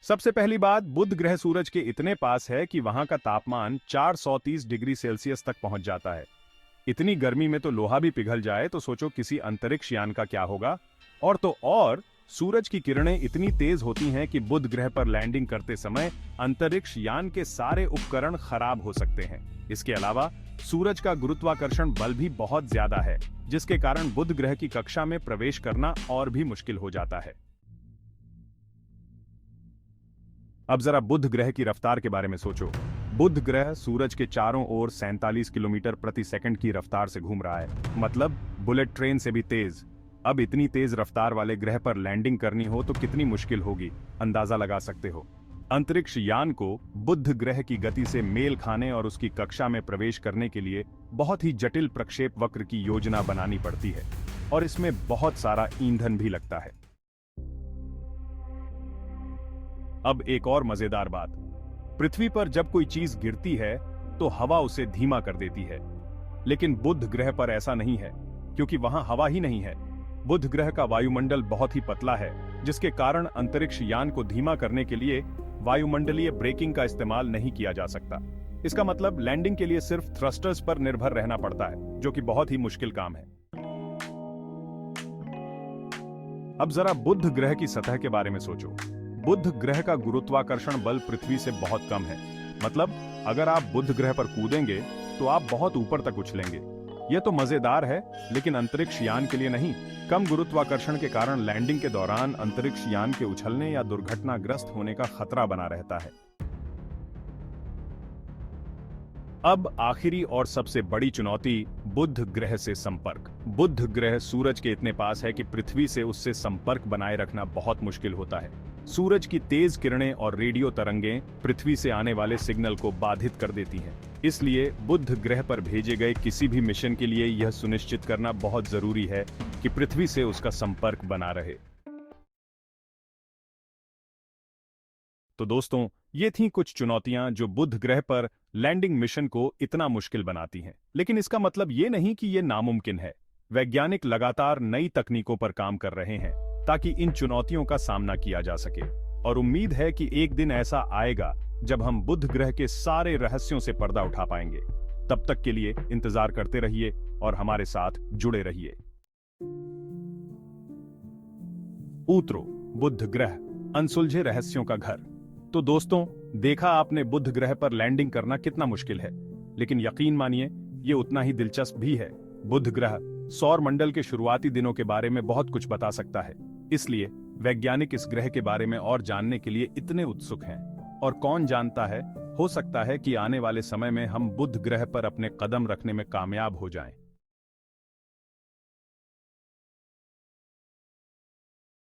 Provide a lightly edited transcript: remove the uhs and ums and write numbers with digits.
सबसे पहली बात, बुध ग्रह सूरज के इतने पास है कि वहां का तापमान 430 डिग्री सेल्सियस तक पहुंच जाता है। इतनी गर्मी में तो लोहा भी पिघल जाए, तो सोचो किसी अंतरिक्ष यान का क्या होगा। और तो और सूरज की किरणें इतनी तेज होती हैं कि बुध ग्रह पर लैंडिंग करते समय अंतरिक्ष यान के सारे उपकरण खराब हो सकते हैं। इसके अलावा सूरज का गुरुत्वाकर्षण बल भी बहुत ज्यादा है, जिसके कारण बुध ग्रह की कक्षा में प्रवेश करना और भी मुश्किल हो जाता है। अब जरा बुध ग्रह की रफ्तार के बारे में सोचो। बुध ग्रह सूरज के चारों ओर 47 किलोमीटर प्रति सेकंड की रफ्तार से घूम रहा है, मतलब बुलेट ट्रेन से भी तेज। अब इतनी तेज रफ्तार वाले ग्रह पर लैंडिंग करनी हो तो कितनी मुश्किल होगी, अंदाजा लगा सकते हो। अंतरिक्ष यान को बुध ग्रह की गति से मेल खाने और उसकी कक्षा में प्रवेश करने के लिए बहुत ही जटिल प्रक्षेप वक्र की योजना बनानी पड़ती है, और इसमें बहुत सारा ईंधन भी लगता है। अब एक और मजेदार बात, पृथ्वी पर जब कोई चीज गिरती है तो हवा उसे धीमा कर देती है, लेकिन बुध ग्रह पर ऐसा नहीं है, क्योंकि वहां हवा ही नहीं है। बुध ग्रह का वायुमंडल बहुत ही पतला है, जिसके कारण अंतरिक्ष यान को धीमा करने के लिए वायुमंडलीय ब्रेकिंग का इस्तेमाल नहीं किया जा सकता। इसका मतलब लैंडिंग के लिए सिर्फ थ्रस्टर्स पर निर्भर रहना पड़ता है, जो कि बहुत ही मुश्किल काम है। अब जरा बुध ग्रह की सतह के बारे में सोचो। बुध ग्रह का गुरुत्वाकर्षण बल पृथ्वी से बहुत कम है, मतलब अगर आप बुध ग्रह पर कूदेंगे तो आप बहुत ऊपर तक उछलेंगे। यह तो मजेदार है, लेकिन अंतरिक्ष यान के लिए नहीं। कम गुरुत्वाकर्षण के कारण लैंडिंग के दौरान अंतरिक्ष यान के उछलने या दुर्घटनाग्रस्त होने का खतरा बना रहता है। अब आखिरी और सबसे बड़ी चुनौती, बुध ग्रह से संपर्क। बुध ग्रह सूरज के इतने पास है कि पृथ्वी से उससे संपर्क बनाए रखना बहुत मुश्किल होता है। सूरज की तेज किरणें और रेडियो तरंगें पृथ्वी से आने वाले सिग्नल को बाधित कर देती हैं। इसलिए बुध ग्रह पर भेजे गए किसी भी मिशन के लिए यह सुनिश्चित करना बहुत जरूरी है कि पृथ्वी से उसका संपर्क बना रहे। तो दोस्तों, ये थीं कुछ चुनौतियां जो बुध ग्रह पर लैंडिंग मिशन को इतना मुश्किल बनाती हैं। लेकिन इसका मतलब ये नहीं कि ये नामुमकिन है। वैज्ञानिक लगातार नई तकनीकों पर काम कर रहे हैं ताकि इन चुनौतियों का सामना किया जा सके, और उम्मीद है कि एक दिन ऐसा आएगा जब हम बुध ग्रह के सारे रहस्यों से पर्दा उठा पाएंगे। तब तक के लिए इंतजार करते रहिए और हमारे साथ जुड़े रहिए। ऊतरो, बुध ग्रह, अनसुलझे रहस्यों का घर। तो दोस्तों, देखा आपने बुध ग्रह पर लैंडिंग करना कितना मुश्किल है, लेकिन यकीन मानिए ये उतना ही दिलचस्प भी है। बुध ग्रह सौर मंडल के शुरुआती दिनों के बारे में बहुत कुछ बता सकता है, इसलिए वैज्ञानिक इस ग्रह के बारे में और जानने के लिए इतने उत्सुक हैं। और कौन जानता है, हो सकता है कि आने वाले समय में हम बुध ग्रह पर अपने कदम रखने में कामयाब हो जाएं।